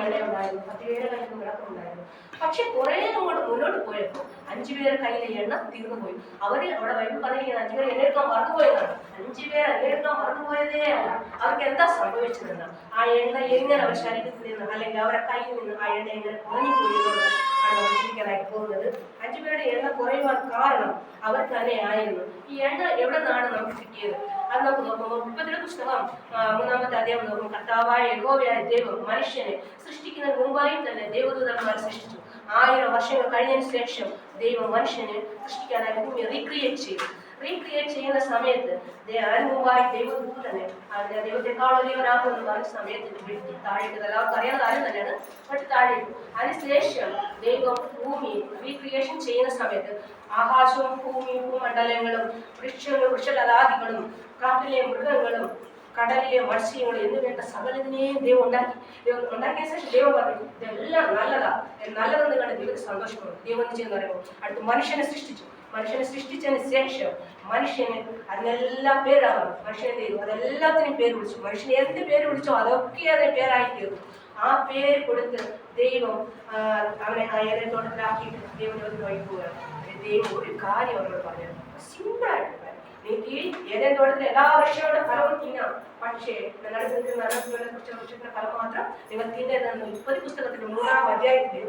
എണ്ണ ഉണ്ടായിരുന്നു, 10 പേരുടെ കയ്യിൽ വിളക്കുണ്ടായിരുന്നു. പക്ഷെ കുറെ അങ്ങോട്ട് മുന്നോട്ട് പോയപ്പോൾ 5 പേരുടെ കയ്യിലെ എണ്ണ തീർന്നു പോയി. അവര് അവിടെ വരുമ്പോൾ പറഞ്ഞിരിക്കുന്നത് 5 പേർ എണ്ണെടുക്കാൻ മറന്നുപോയതാണ്. 5 പേർ എണ്ണെടുക്കാൻ മറന്നുപോയതേ അല്ല, അവർക്ക് എന്താ സംഭവിച്ചതെന്ന്, ആ എണ്ണ എങ്ങനെ അവർ ശരീരത്തിൽ നിന്ന് അല്ലെങ്കിൽ അവരുടെ കയ്യിൽ നിന്ന് ആ എണ്ണ എങ്ങനെ കുറഞ്ഞു പോയതെന്ന് ആണ് നമ്മൾ ചിന്തിക്കാനായിട്ട് പോകുന്നത്. 5 പേരുടെ എണ്ണ കുറയുവാൻ കാരണം അവർ തന്നെ ആയിരുന്നു. ഈ എണ്ണ എവിടെ നിന്നാണ് നമുക്ക് കിട്ടിയത്? അത് നമുക്ക് നോക്കുമ്പോൾ 30 പുസ്തകം 3-ാമത്തെ അധ്യായം നോക്കുമ്പോൾ കർത്താവായ യഹോവയായ ദൈവം മനുഷ്യനെ സൃഷ്ടിക്കുന്നതിന് മുമ്പായി തന്നെ ദൈവദൂതന്മാരെ സൃഷ്ടിച്ചു. 1000 വർഷങ്ങൾ കഴിഞ്ഞതിന് ശേഷം ദൈവം മനുഷ്യനെ സൃഷ്ടിക്കാനായി ഭൂമി റീക്രിയേറ്റ് ചെയ്തു. റീക്രിയേറ്റ് ചെയ്യുന്ന സമയത്ത് അതിന് മുമ്പായി ദൈവദൂതനെ ദൈവത്തെക്കാൾ വലിയവനാകുമെന്ന് പറഞ്ഞ സമയത്ത് വെട്ടി താഴെയിട്ടത് എല്ലാവർക്കും അറിയാവുന്ന കാര്യം തന്നെയാണ്. വെട്ടി താഴെയിട്ടു. അതിനുശേഷം ദൈവം ഭൂമി റീക്രിയേഷൻ ചെയ്യുന്ന സമയത്ത് ആകാശവും ഭൂമിയും ഭൂമണ്ഡലങ്ങളും വൃക്ഷലതാദികളും കാട്ടിലെ മൃഗങ്ങളും കടലിലെ മത്സ്യങ്ങളും എന്നിവേണ്ട സകലതിനെയും ദൈവം ഉണ്ടാക്കിയ ശേഷം ദൈവം പറഞ്ഞു ഇതെല്ലാം നല്ലതെന്ന് കണ്ട് ദൈവത്തെ സന്തോഷപ്പെടും. ദൈവം ചെയ്യുന്ന പറയുമ്പോൾ അടുത്ത് മനുഷ്യനെ സൃഷ്ടിച്ചു. മനുഷ്യനെ സൃഷ്ടിച്ചതിന് ശേഷം മനുഷ്യന് അതിനെല്ലാം പേരാണ്. മനുഷ്യനെ ചെയ്തു, അതെല്ലാത്തിനും പേര് വിളിച്ചു. മനുഷ്യന് എന്ത് പേര് വിളിച്ചോ അതൊക്കെ അതിന് പേരായി തീർന്നു. ആ പേര് കൊടുത്ത് ദൈവം അവനെ ഏതോട്ടത്തിലാക്കിയിട്ട് ദൈവം വഴി പോവുകയാണ്. ദൈവം ഒരു കാര്യം അവരോട് പറഞ്ഞു, സിമ്പിളായിട്ട് എനിക്ക് ഏതെങ്കിലും തോട്ടത്തിൽ എല്ലാ വൃക്ഷങ്ങളുടെ ഫലവും തിന്നാം, പക്ഷേ നടുക്ക് നിൽക്കുന്ന വൃക്ഷത്തിന്റെ ഫലം മാത്രം നിങ്ങൾ തിന്നരുതെന്ന് 30 പുസ്തകത്തിന്റെ 3-ാം അധ്യായത്തിൽ